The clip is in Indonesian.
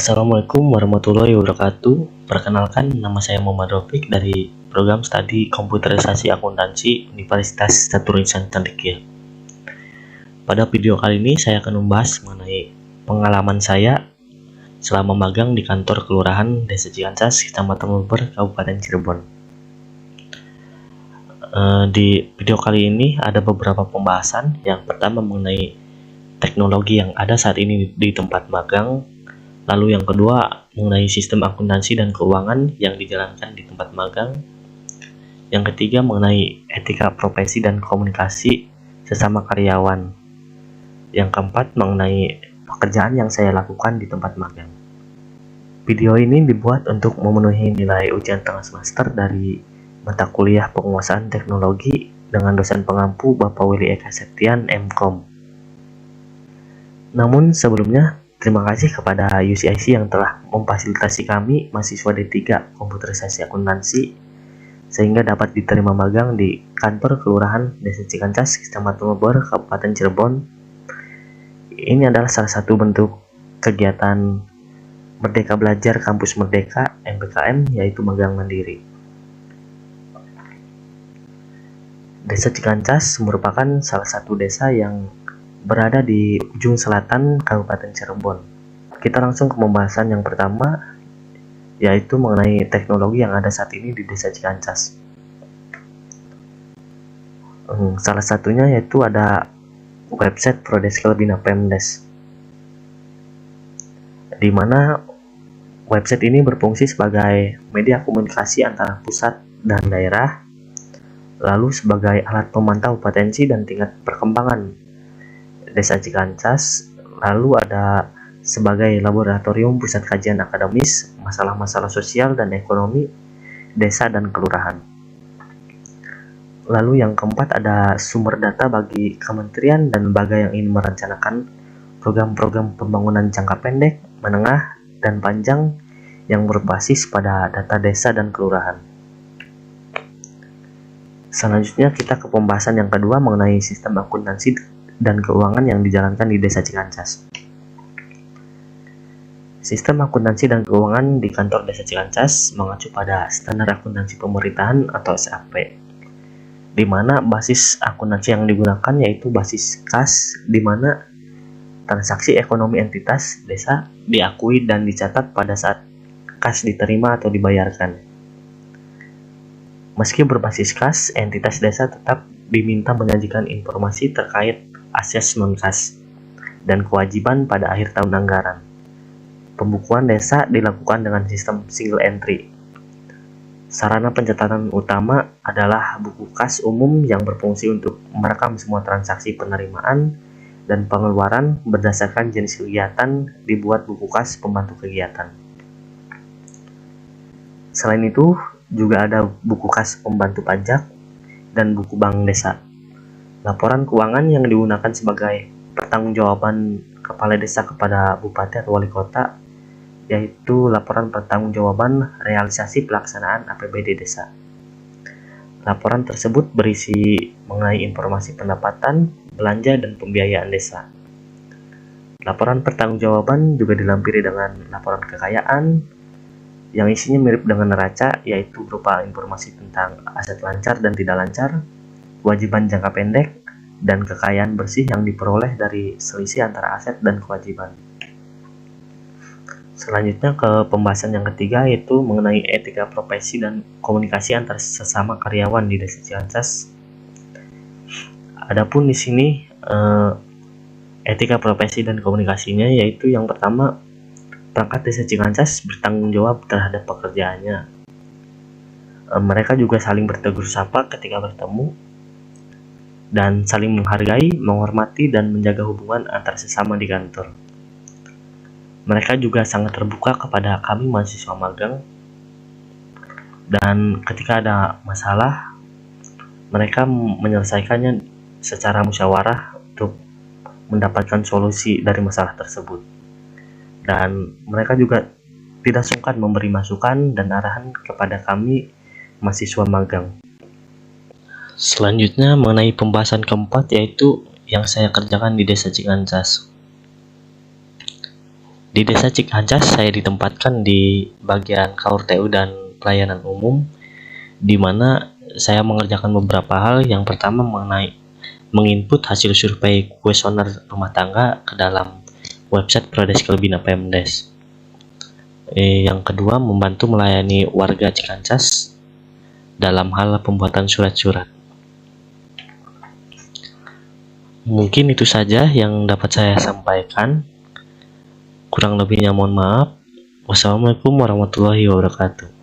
Assalamualaikum warahmatullahi wabarakatuh. Perkenalkan, nama saya Muhammad Rafiq dari program studi komputerisasi akuntansi Universitas Saturinsan Cendekia. Pada video kali ini saya akan membahas mengenai pengalaman saya selama magang di kantor kelurahan Desa Ciancas, Kecamatan Luber, Kabupaten Cirebon. Di video kali ini ada beberapa pembahasan. Yang pertama mengenai teknologi yang ada saat ini di tempat magang. Lalu yang kedua mengenai sistem akuntansi dan keuangan yang dijalankan di tempat magang. Yang ketiga mengenai etika profesi dan komunikasi sesama karyawan. Yang keempat mengenai pekerjaan yang saya lakukan di tempat magang. Video ini dibuat untuk memenuhi nilai ujian tengah semester dari mata kuliah penguasaan teknologi dengan dosen pengampu Bapak Willy Eka Septian MKom. Namun sebelumnya, terima kasih kepada UCIC yang telah memfasilitasi kami mahasiswa D3 komputerisasi akuntansi sehingga dapat diterima magang di kantor kelurahan Desa Ciancas, Kecamatan Luber, Kabupaten Cirebon. Ini adalah salah satu bentuk kegiatan Merdeka Belajar Kampus Merdeka MBKM, yaitu magang mandiri. Desa Ciancas merupakan salah satu desa yang berada di ujung selatan Kabupaten Cirebon. Kita langsung ke pembahasan yang pertama, yaitu mengenai teknologi yang ada saat ini di Desa Ciancas. Salah satunya yaitu ada website Prodeskel Bina Pemdes, di mana website ini berfungsi sebagai media komunikasi antara pusat dan daerah, lalu sebagai alat pemantau potensi dan tingkat perkembangan Desa Ciancas, lalu ada sebagai laboratorium pusat kajian akademis masalah-masalah sosial dan ekonomi desa dan kelurahan. Lalu yang keempat ada sumber data bagi kementerian dan lembaga yang ingin merencanakan program-program pembangunan jangka pendek, menengah, dan panjang yang berbasis pada data desa dan kelurahan. Selanjutnya kita ke pembahasan yang kedua mengenai sistem akuntansi dan keuangan yang dijalankan di Desa Ciancas. Sistem akuntansi dan keuangan di kantor Desa Ciancas mengacu pada standar akuntansi pemerintahan atau SAP, di mana basis akuntansi yang digunakan yaitu basis kas, di mana transaksi ekonomi entitas desa diakui dan dicatat pada saat kas diterima atau dibayarkan. Meski berbasis kas, entitas desa tetap diminta menyajikan informasi terkait ases non-kas dan kewajiban pada akhir tahun anggaran. Pembukuan desa dilakukan dengan sistem single entry. Sarana pencatatan utama adalah buku kas umum yang berfungsi untuk merekam semua transaksi penerimaan dan pengeluaran berdasarkan jenis kegiatan. Dibuat buku kas pembantu kegiatan. Selain itu, juga ada buku kas pembantu pajak dan buku bank desa. Laporan keuangan yang digunakan sebagai pertanggungjawaban kepala desa kepada bupati atau wali kota, yaitu laporan pertanggungjawaban realisasi pelaksanaan APBD desa. Laporan tersebut berisi mengenai informasi pendapatan, belanja, dan pembiayaan desa. Laporan pertanggungjawaban juga dilampiri dengan laporan kekayaan yang isinya mirip dengan neraca, yaitu berupa informasi tentang aset lancar dan tidak lancar, kewajiban jangka pendek, dan kekayaan bersih yang diperoleh dari selisih antara aset dan kewajiban. Selanjutnya ke pembahasan yang ketiga, yaitu mengenai etika profesi dan komunikasi antar sesama karyawan di Desa Ciancas. Adapun di sini etika profesi dan komunikasinya, yaitu yang pertama, perangkat Desa Ciancas bertanggung jawab terhadap pekerjaannya. Mereka juga saling bertegur sapa ketika bertemu dan saling menghargai, menghormati, dan menjaga hubungan antar sesama di kantor. Mereka juga sangat terbuka kepada kami mahasiswa magang, dan ketika ada masalah, mereka menyelesaikannya secara musyawarah untuk mendapatkan solusi dari masalah tersebut. Dan mereka juga tidak sungkan memberi masukan dan arahan kepada kami mahasiswa magang. Selanjutnya mengenai pembahasan keempat, yaitu yang saya kerjakan di Desa Ciancas. Di Desa Cikancas saya ditempatkan di bagian KURTU dan pelayanan umum, di mana saya mengerjakan beberapa hal. Yang pertama mengenai menginput hasil survei kuesioner rumah tangga ke dalam website Prodeskel Bina Pemdes. Yang kedua membantu melayani warga Cikancas dalam hal pembuatan surat-surat. Mungkin itu saja yang dapat saya sampaikan. Kurang lebihnya mohon maaf. Wassalamualaikum warahmatullahi wabarakatuh.